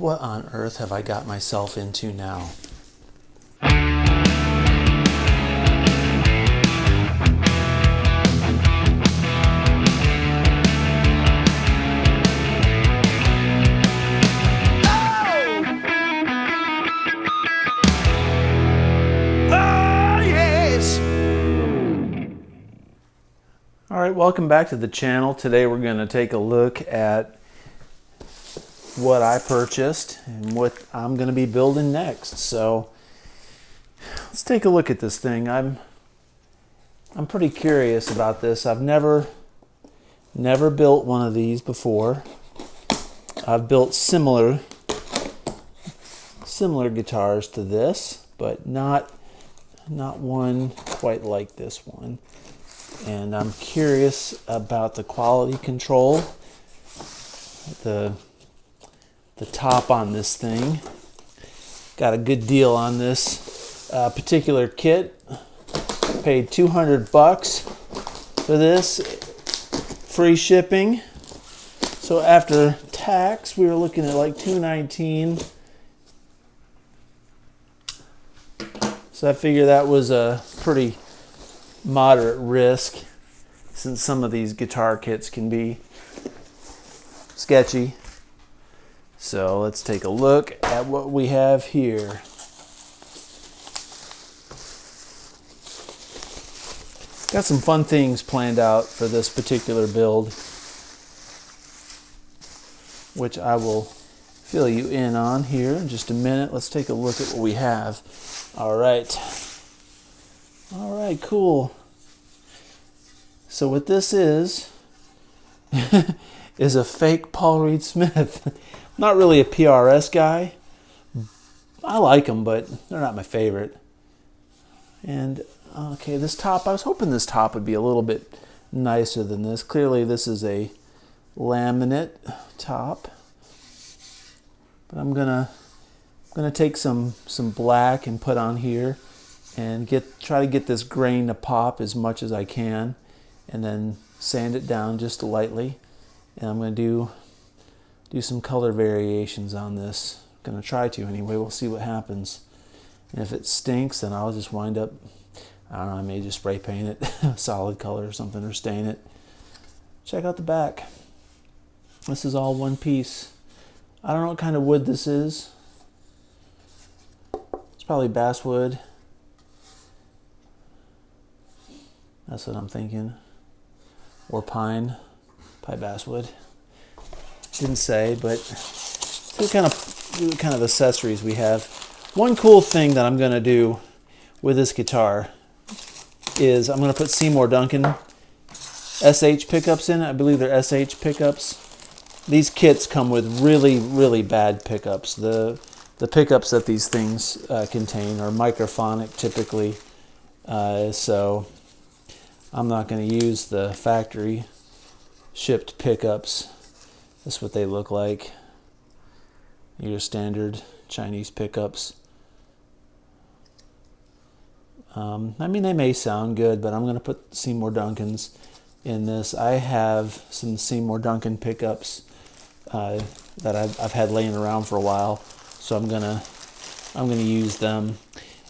What on earth have I got myself into now? All right, welcome back to the channel. Today we're going to take a look at what I purchased and what I'm going to be building next. So let's take a look at this thing. I'm pretty curious about this. I've never built one of these before. I've built similar guitars to this, but not one quite like this one. And I'm curious about the quality control, the top on this thing. Got a good deal on this particular kit. Paid $200 for this, free shipping. So after tax, we were looking at like $219. So I figure that was a pretty moderate risk, since some of these guitar kits can be sketchy. So let's take a look at what we have here. Got some fun things planned out for this particular build, which I will fill you in on here in just a minute. Let's take a look at what we have. All right, cool. So what this is is a fake Paul Reed Smith. Not really a PRS guy. I like them, but they're not my favorite. And okay, this top, I was hoping this top would be a little bit nicer than this. Clearly this is a laminate top. But I'm gonna take some black and put on here and try to get this grain to pop as much as I can, and then sand it down just lightly. And I'm going to do some color variations on this. I'm going to try to anyway. We'll see what happens. And if it stinks, then I'll just wind up, I don't know, I may just spray paint it solid color or something, or stain it. Check out the back. This is all one piece. I don't know what kind of wood this is. It's probably basswood. That's what I'm thinking. Or pine basswood. Didn't say, but see what kind of accessories we have. One cool thing that I'm going to do with this guitar is I'm going to put Seymour Duncan SH pickups in it. I believe they're SH pickups. These kits come with really, really bad pickups. The pickups that these things contain are microphonic typically, so I'm not going to use the factory shipped pickups. That's what they look like. Your standard Chinese pickups. I mean, they may sound good, but I'm going to put Seymour Duncans in this. I have some Seymour Duncan pickups that I've had laying around for a while, so I'm gonna use them.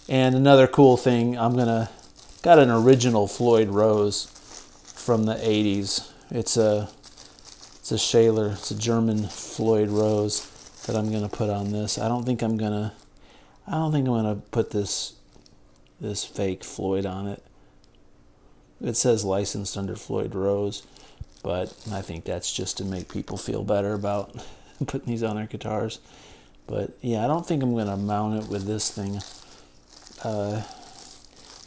And another cool thing, got an original Floyd Rose from the 80s. It's a Shaler. It's a German Floyd Rose that I'm gonna put on this. I don't think I'm gonna put this fake Floyd on it. It says licensed under Floyd Rose, but I think that's just to make people feel better about putting these on their guitars. But yeah, I don't think I'm gonna mount it with this thing. I'm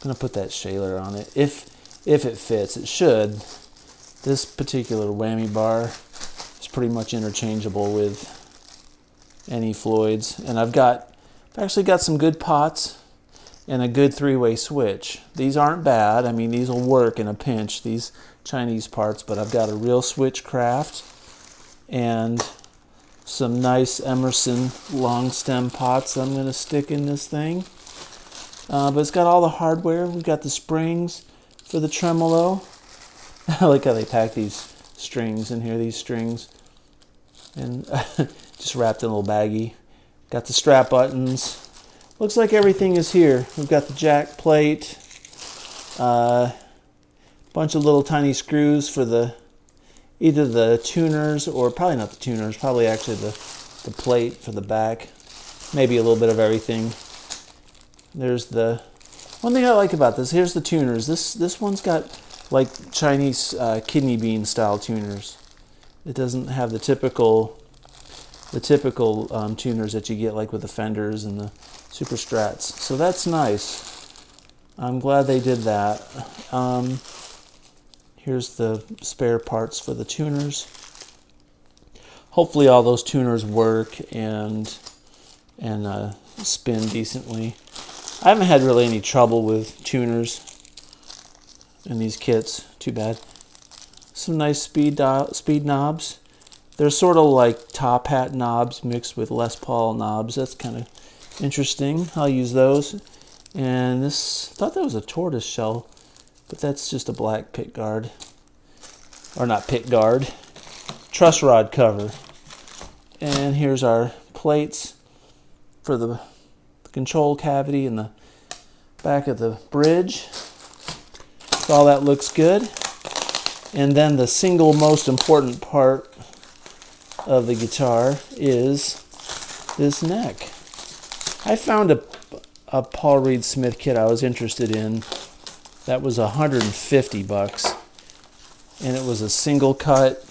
gonna put that Shaler on it if it fits. It should. This particular whammy bar is pretty much interchangeable with any Floyds, and I've actually got some good pots and a good three-way switch. These aren't bad. I mean, these will work in a pinch, these Chinese parts, but I've got a real Switchcraft and some nice Emerson long stem pots that I'm going to stick in this thing. But it's got all the hardware. We've got the springs for the tremolo. I like how they pack these strings in here, these strings. And just wrapped in a little baggie. Got the strap buttons. Looks like everything is here. We've got the jack plate, bunch of little tiny screws for either the tuners, or probably not the tuners, probably actually the plate for the back. Maybe a little bit of everything. There's the one thing I like about this. Here's the tuners. This one's got like Chinese kidney bean style tuners. It doesn't have the typical tuners that you get like with the Fenders and the Super Strats. So that's nice. I'm glad they did that. Here's the spare parts for the tuners. Hopefully all those tuners work and spin decently. I haven't had really any trouble with tuners in these kits. Too bad. Some nice speed knobs. They're sort of like top hat knobs mixed with Les Paul knobs. That's kind of interesting. I'll use those. And this, I thought that was a tortoise shell, but that's just a black pick guard. Or not pick guard, truss rod cover. And here's our plates for the control cavity in the back of the bridge. So all that looks good. And then the single most important part of the guitar is this neck. I found a Paul Reed Smith kit I was interested in that was $150, and it was a single cut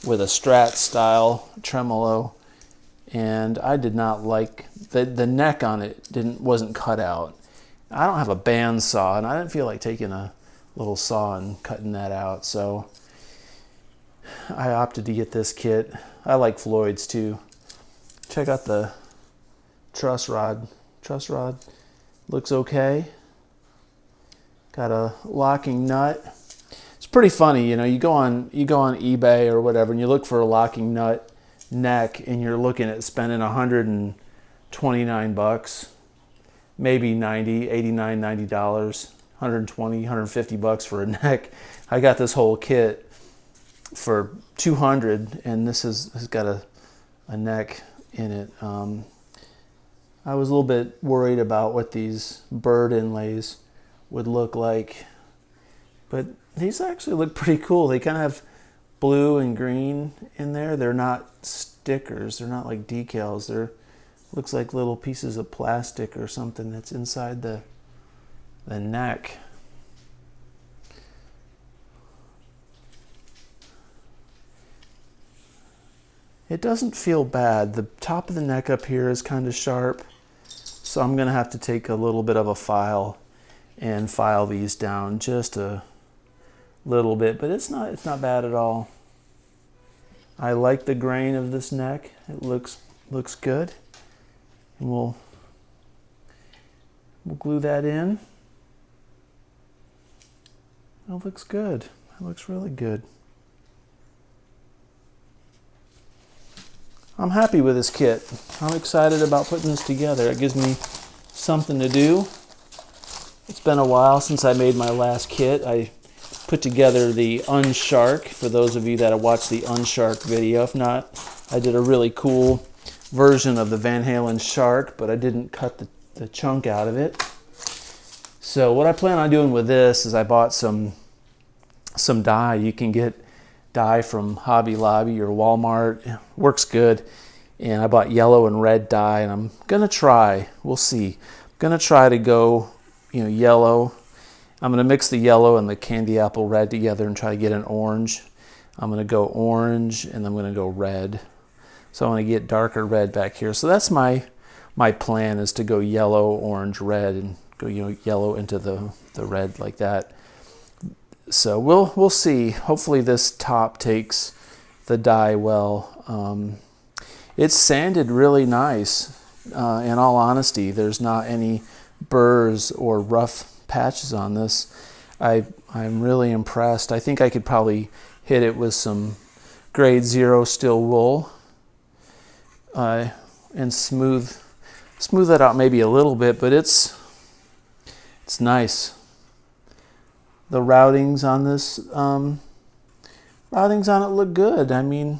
with a Strat style tremolo, and I did not like the neck on it. Wasn't cut out. I don't have a bandsaw, and I didn't feel like taking a little saw and cutting that out, so I opted to get this kit. I like Floyd's too. Check out the truss rod. Truss rod looks okay. Got a locking nut. It's pretty funny, you know. You go on eBay or whatever, and you look for a locking nut neck, and you're looking at spending $129, maybe $90, $89, $90, $120, $150 for a neck. I got this whole kit for $200, and this has got a neck in it. I was a little bit worried about what these bird inlays would look like, but these actually look pretty cool. They kind of have blue and green in there. They're not stickers. They're not like decals. They're looks like little pieces of plastic or something that's inside the neck. It doesn't feel bad. The top of the neck up here is kind of sharp, so I'm gonna have to take a little bit of a file and file these down just a little bit, but it's not bad at all. I like the grain of this neck. It looks good. And we'll glue that in. It looks good. It looks really good. I'm happy with this kit. I'm excited about putting this together. It gives me something to do. It's been a while since I made my last kit. I put together the Unshark, for those of you that have watched the Unshark video. If not, I did a really cool version of the Van Halen Shark, but I didn't cut the chunk out of it. So what I plan on doing with this is I bought some dye. You can get dye from Hobby Lobby or Walmart. It works good. And I bought yellow and red dye, and I'm gonna try, we'll see. I'm gonna try to go, yellow. I'm gonna mix the yellow and the candy apple red together and try to get an orange. I'm gonna go orange, and I'm gonna go red. So I'm gonna get darker red back here. So that's my plan, is to go yellow, orange, red, and go yellow into the red like that. So we'll see. Hopefully this top takes the dye well. It's sanded really nice. In all honesty, there's not any burrs or rough patches on this. I'm really impressed. I think I could probably hit it with some grade 0 steel wool and smooth that out maybe a little bit, but it's nice. The routings on this, routings on it look good. I mean,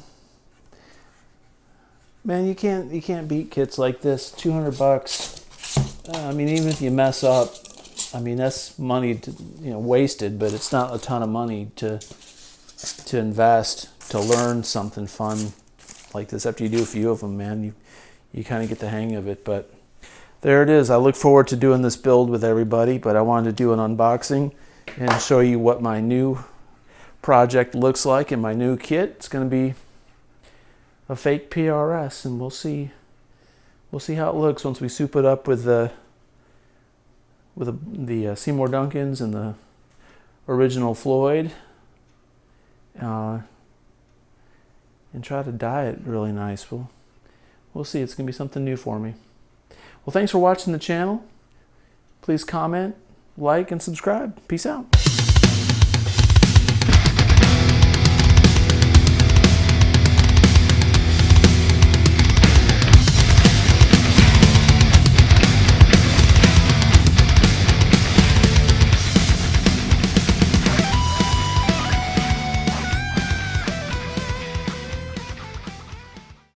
Man, you can't beat kits like this. $200. I mean, even if you mess up, I mean, that's money wasted, but it's not a ton of money to invest to learn something fun like this. After you do a few of them, man, you kind of get the hang of it. But there it is. I look forward to doing this build with everybody, but I wanted to do an unboxing and show you what my new project looks like in my new kit. It's going to be a fake PRS, and we'll see how it looks once we soup it up with the Seymour Duncans and the original Floyd, and try to dye it really nice. We'll see. It's going to be something new for me. Well, thanks for watching the channel. Please comment, like, and subscribe. Peace out.